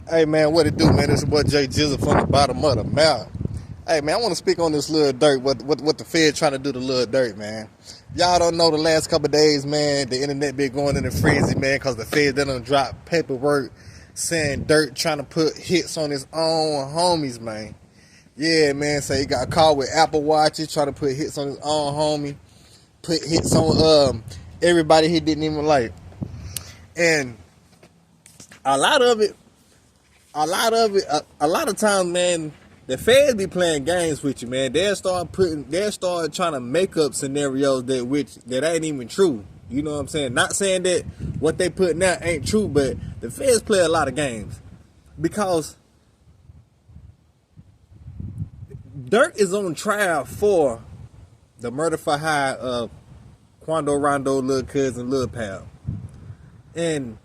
Hey man, what it do, man? It's your boy Jay Jizzle from the bottom of the map. Hey man, I want to speak on this little Durk. What the Fed trying to do to little Durk, man? Y'all don't know the last couple of days, man. The internet been going in a frenzy, man, because the Fed done dropped paperwork saying Durk trying to put hits on his own homies, man. Yeah, man. So he got caught with Apple Watches trying to put hits on his own homie, put hits on everybody he didn't even like, and a lot of it. A lot of times, man, the feds be playing games with you, man. They'll start trying to make up scenarios that ain't even true. You know what I'm saying? Not saying that what they putting out ain't true, but the feds play a lot of games because Durk is on trial for the murder for hire of Quando Rondo, Lil Cousin, Lil Pal, and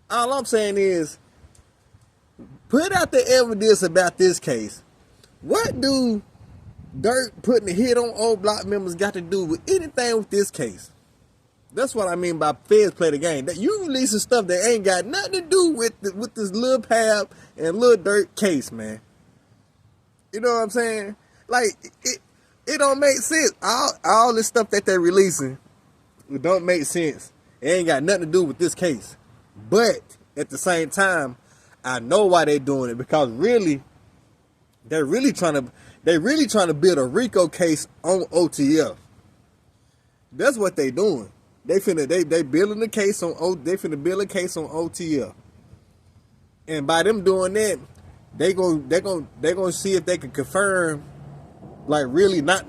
all I'm saying is, put out the evidence about this case. What do Durk putting a hit on old block members got to do with anything with this case? That's what I mean by feds play the game. That you releasing stuff that ain't got nothing to do with this Lil Pab and Lil Durk case, man. You know what I'm saying? Like it don't make sense. All this stuff that they're releasing, it don't make sense. It ain't got nothing to do with this case. But at the same time, I know why they're doing it, because really, they're really trying to build a RICO case on OTF. That's what they doing. They building a case on they finna build a case on OTF. And by them doing that, they gonna see if they can confirm, like, really not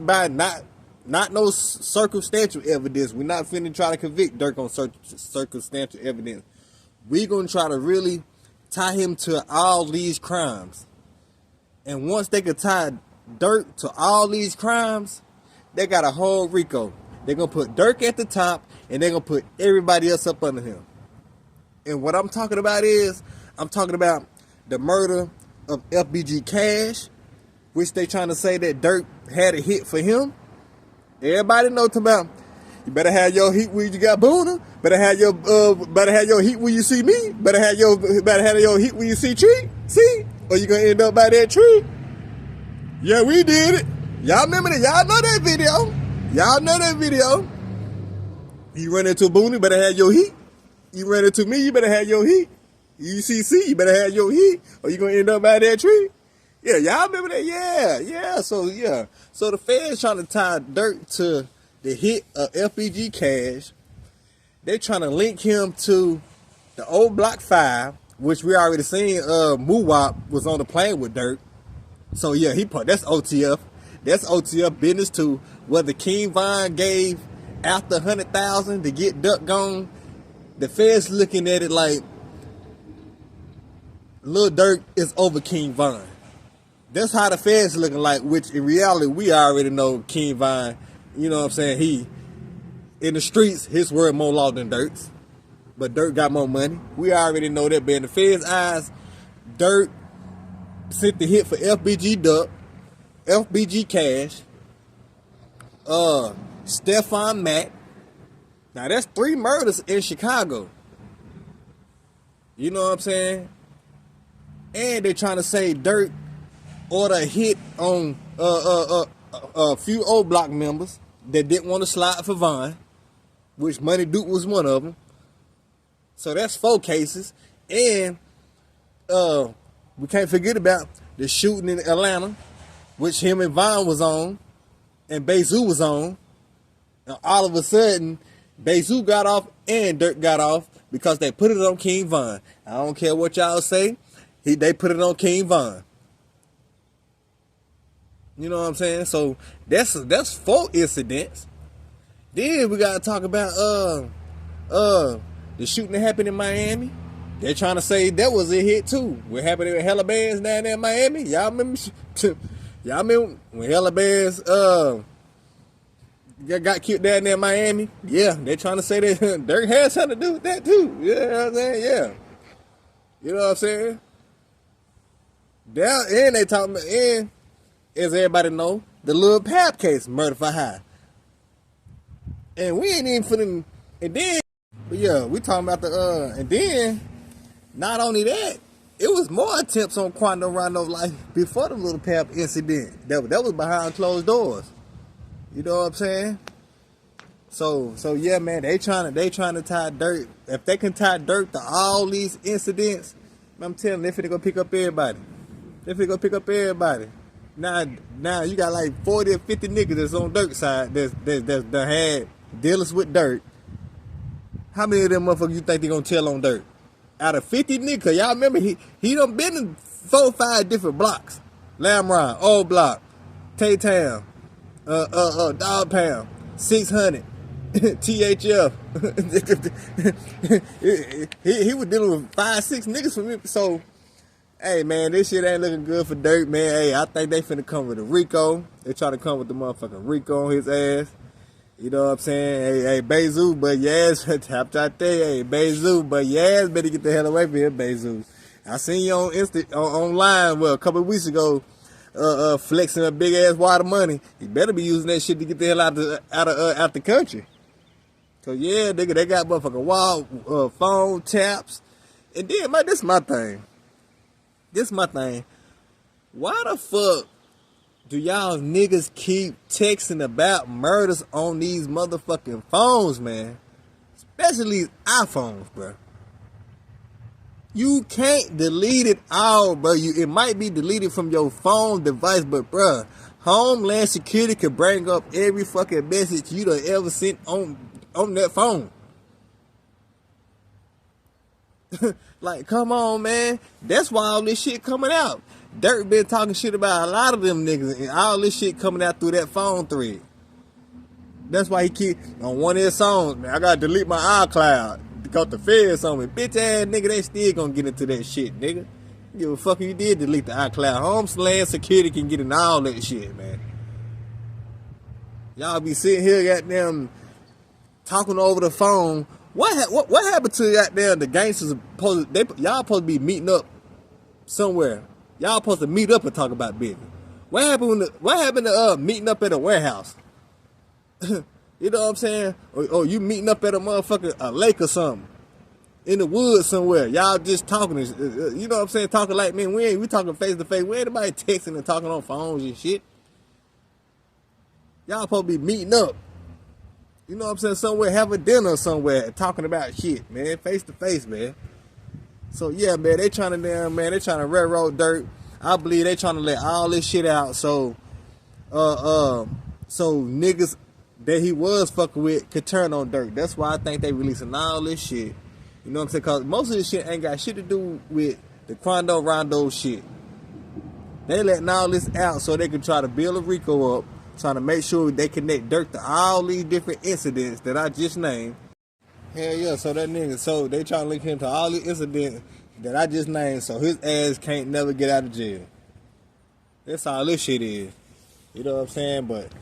no circumstantial evidence. We're not finna try to convict Durk on circumstantial evidence. We gonna try to really tie him to all these crimes. And once they can tie Durk to all these crimes, they got a whole RICO. They're going to put Durk at the top, and they're going to put everybody else up under him. And what I'm talking about is, I'm talking about the murder of FBG Cash, which they trying to say that Durk had a hit for him. Everybody know about, you better have your heat when you got Boona. Better have your heat when you see me. Better have your heat when you see tree. See? Or you gonna end up by that tree. Yeah, we did it. Y'all remember that? Y'all know that video. Y'all know that video. You run into Boona, you better have your heat. You run into me, you better have your heat. UCC, you better have your heat. Or you gonna end up by that tree. Yeah, y'all remember that? Yeah. So the feds trying to tie Durk to the hit of FBG Cash. They trying to link him to the old Block 5, which we already seen. Muwap was on the plane with Durk. So yeah, that's OTF. That's OTF business too. Whether King Von gave after 100,000 to get Durk gone, the feds looking at it like Lil Durk is over King Von. That's how the feds looking like, which in reality we already know King Von, you know what I'm saying, he in the streets, his word more law than Durk's. But Durk got more money. We already know that. But in the feds' eyes, Durk sent the hit for FBG Cash, Stefan Matt. Now that's 3 murders in Chicago. You know what I'm saying? And they're trying to say Durk ordered a hit on a few old block members that didn't want to slide for Von, which Money Duke was one of them. So that's 4 cases. And we can't forget about the shooting in Atlanta, which him and Von was on, and Bezu was on. And all of a sudden, Bezu got off and Durk got off because they put it on King Von. I don't care what y'all say. They put it on King Von. You know what I'm saying? So that's 4 incidents. Then we gotta talk about the shooting that happened in Miami. They're trying to say that was a hit too. What happened with Hella Bands down there in Miami? Y'all remember when Hella Bands got killed down there in Miami? Yeah, they're trying to say that Durk had something to do with that too. You know what I'm saying? Yeah. You know what I'm saying? And they talking about, and as everybody know, the Lil Pap case, murder for hire. And we ain't even finna, and then, but yeah, we talking about and then, not only that, it was more attempts on Quando Rondo's life before the Little Pap incident. That was behind closed doors. You know what I'm saying? So yeah, man, they trying to tie Durk. If they can tie Durk to all these incidents, I'm telling you, they finna go pick up everybody. Now you got like 40 or 50 niggas that's on Durk's side that had dealings with Durk. How many of them motherfuckers you think they gonna tell on Durk? Out of 50 niggas, y'all remember he done been in 4 or 5 different blocks. Lamron, Old Block, Tay-Town, Dog Pound, 600, THF. he was dealing with 5, 6 niggas for me. So, hey man, this shit ain't looking good for Durk, man. Hey, I think they finna come with a Rico. They try to come with the motherfucking Rico on his ass. You know what I'm saying? Hey, Bezos, but yes, tap out there. Hey, Bezos, but yes, better get the hell away from here, Bezos. I seen you on online, a couple of weeks ago, flexing a big ass wad of money. You better be using that shit to get the hell out the country. So yeah, nigga, they got motherfucking wall, phone taps, and then, man, this is my thing. Why the fuck do y'all niggas keep texting about murders on these motherfucking phones, man? Especially these iPhones, bro. You can't delete it all, bro. It might be deleted from your phone device, but, bro, Homeland Security can bring up every fucking message you done ever sent on that phone. Like, come on, man. That's why all this shit coming out. Durk been talking shit about a lot of them niggas, and all this shit coming out through that phone thread. That's why he keep on one of his songs, man, I gotta delete my iCloud because the feds on me. Bitch ass nigga, they still gonna get into that shit, nigga. Give a fuck if you did delete the iCloud. Homeland Security can get in all that shit, man. Y'all be sitting here goddamn talking over the phone. What happened to goddamn the gangsters? Y'all supposed to be meeting up somewhere. Y'all supposed to meet up and talk about business. What happened to meeting up at a warehouse? You know what I'm saying? Or you meeting up at a lake or something. In the woods somewhere. Y'all just talking, you know what I'm saying? Talking like, man, we talking face to face. We ain't nobody texting and talking on phones and shit. Y'all supposed to be meeting up. You know what I'm saying? Somewhere, have a dinner somewhere, talking about shit, man. Face to face, man. So yeah, man, they trying to railroad Durk. I believe they trying to let all this shit out so niggas that he was fucking with could turn on Durk. That's why I think they releasing all this shit. You know what I'm saying? Cause most of this shit ain't got shit to do with the Quando Rondo shit. They letting all this out so they can try to build a Rico up, trying to make sure they connect Durk to all these different incidents that I just named. Hell yeah, so they trying to link him to all the incidents that I just named, so his ass can't never get out of jail. That's all this shit is. You know what I'm saying? But,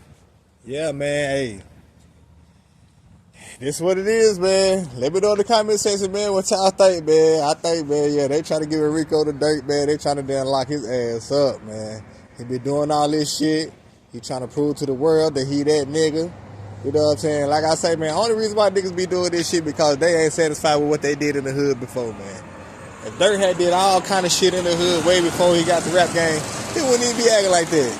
yeah, man, hey. This is what it is, man. Let me know in the comment section, man, what y'all think, man. I think, man, yeah, they trying to give a Rico to Durk, man. They trying to damn lock his ass up, man. He been doing all this shit. He trying to prove to the world that he that nigga. You know what I'm saying? Like I say, man, only reason why niggas be doing this shit because they ain't satisfied with what they did in the hood before, man. If Durk had did all kind of shit in the hood way before he got the rap game, he wouldn't even be acting like that.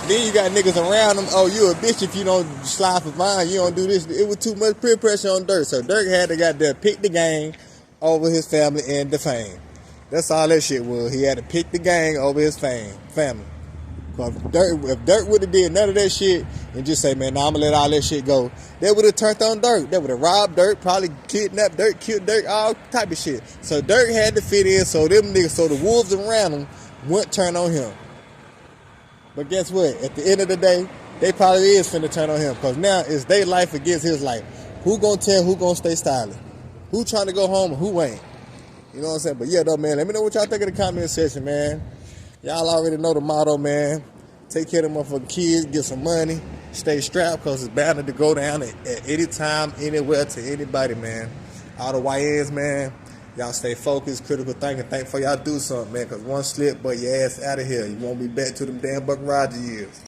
Then you got niggas around him, oh, you a bitch if you don't slide for mine, you don't do this. It was too much peer pressure on Durk. So Durk had to goddamn pick the gang over his family and the fame. That's all that shit was. He had to pick the gang over his family. If Durk would have did none of that shit and just say, man, nah, I'm going to let all that shit go, they would have turned on Durk. They would have robbed Durk, probably kidnapped Durk, killed Durk, all type of shit. So Durk had to fit in so them niggas, so the wolves around him wouldn't turn on him. But guess what? At the end of the day, they probably is finna turn on him because now it's their life against his life. Who gonna tell who gonna stay styling? Who trying to go home and who ain't? You know what I'm saying? But yeah, though, man, let me know what y'all think in the comment section, man. Y'all already know the motto, man. Take care of them motherfucking kids, get some money, stay strapped because it's bound to go down at any time, anywhere, to anybody, man. All the YNs, man, y'all stay focused, critical thinking. Think before y'all do something, man, because one slip, but your ass out of here. You won't be back to them damn Buck Roger years.